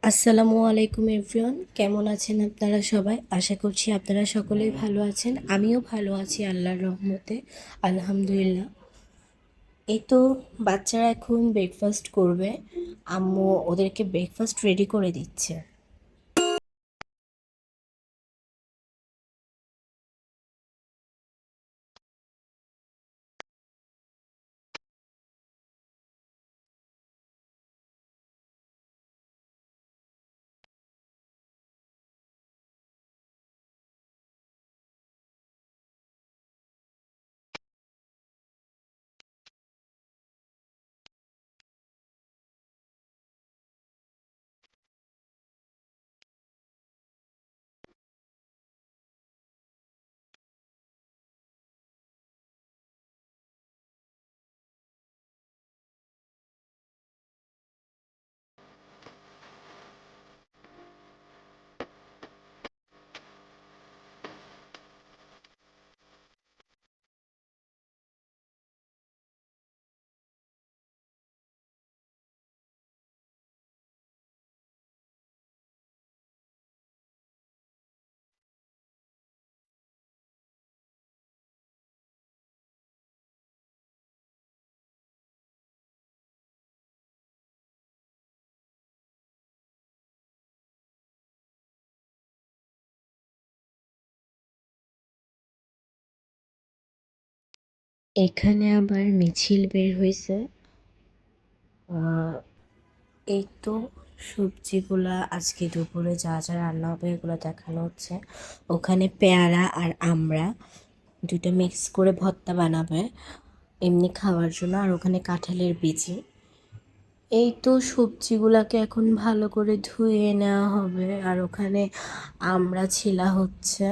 আসসালামু আলাইকুম এভরিওয়ান, কেমন আছেন আপনারা সবাই? আশা করছি আপনারা সকলেই ভালো আছেন। আমিও ভালো আছি আল্লাহর রহমতে, আলহামদুলিল্লাহ। এই তো বাচ্চারা এখন ব্রেকফাস্ট করবে, আম্মু ওদেরকে ব্রেকফাস্ট রেডি করে দিচ্ছে। এখানে আবার মিছিল বের হয়েছে। এই তো সবজিগুলা আজকে দুপুরে যা যা রান্না হবে এগুলো দেখানো হচ্ছে। ওখানে পেয়ারা আর আমড়া দুটো মিক্স করে ভর্তা বানাবে এমনি খাওয়ার জন্য, আর ওখানে কাঁঠালের বিচি। এই তো সবজিগুলাকে এখন ভালো করে ধুয়ে নেওয়া হবে, আর ওখানে আমড়া ছিলা হচ্ছে,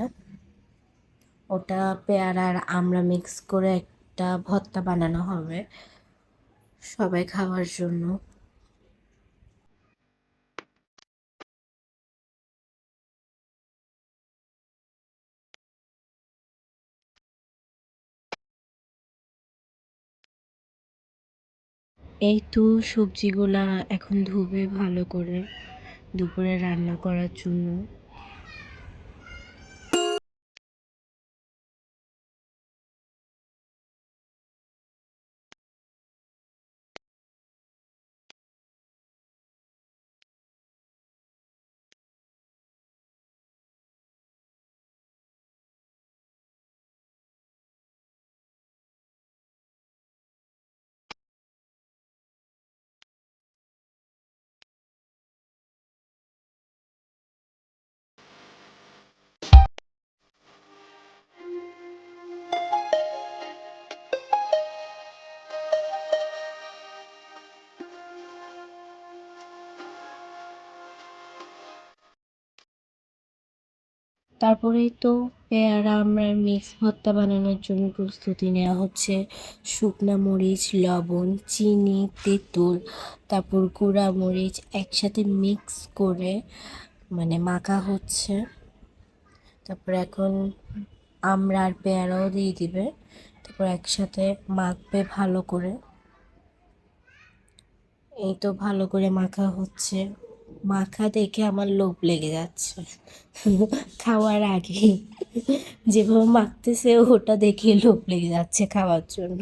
ওটা পেয়ারা আর আমড়া মিক্স করে একটা ভর্তা বানানো হবে সবাই খাওয়ার জন্য। এই তো সবজিগুলা এখন ধুবে ভালো করে দুপুরে রান্না করার জন্য। তারপরেই তো পেয়ারা আমড়ার মিক্স ভর্তা বানানোর জন্য প্রস্তুতি নেওয়া হচ্ছে। শুকনা মরিচ, লবণ, চিনি, তেঁতুল, তারপর গুঁড়া মরিচ একসাথে মিক্স করে মানে মাখা হচ্ছে। তারপর এখন আমড়া আর পেয়ারাও দিয়ে দিবে, তারপর একসাথে মাখবে ভালো করে। এই তো ভালো করে মাখা হচ্ছে, মাখা দেখে আমার লোভ লেগে যাচ্ছে খাওয়ার আগে যেভাবে মাখতেছে ওটা দেখে লোভ লেগে যাচ্ছে খাওয়ার জন্য।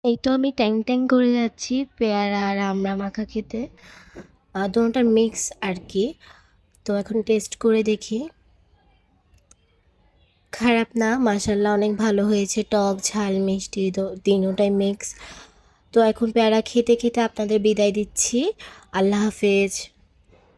এই তো আমি ট্যাং ট্যাং করে যাচ্ছি পেয়ারা আর আমড়া মাখা খেতে, দোনোটার মিক্স আর কি। তো এখন টেস্ট করে দেখি। খারাপ না, মাশাল্লাহ অনেক ভালো হয়েছে, টক ঝাল মিষ্টি তিনোটাই মিক্স। তো এখন পেয়ারা খেতে খেতে আপনাদের বিদায় দিচ্ছি। আল্লাহ হাফেজ।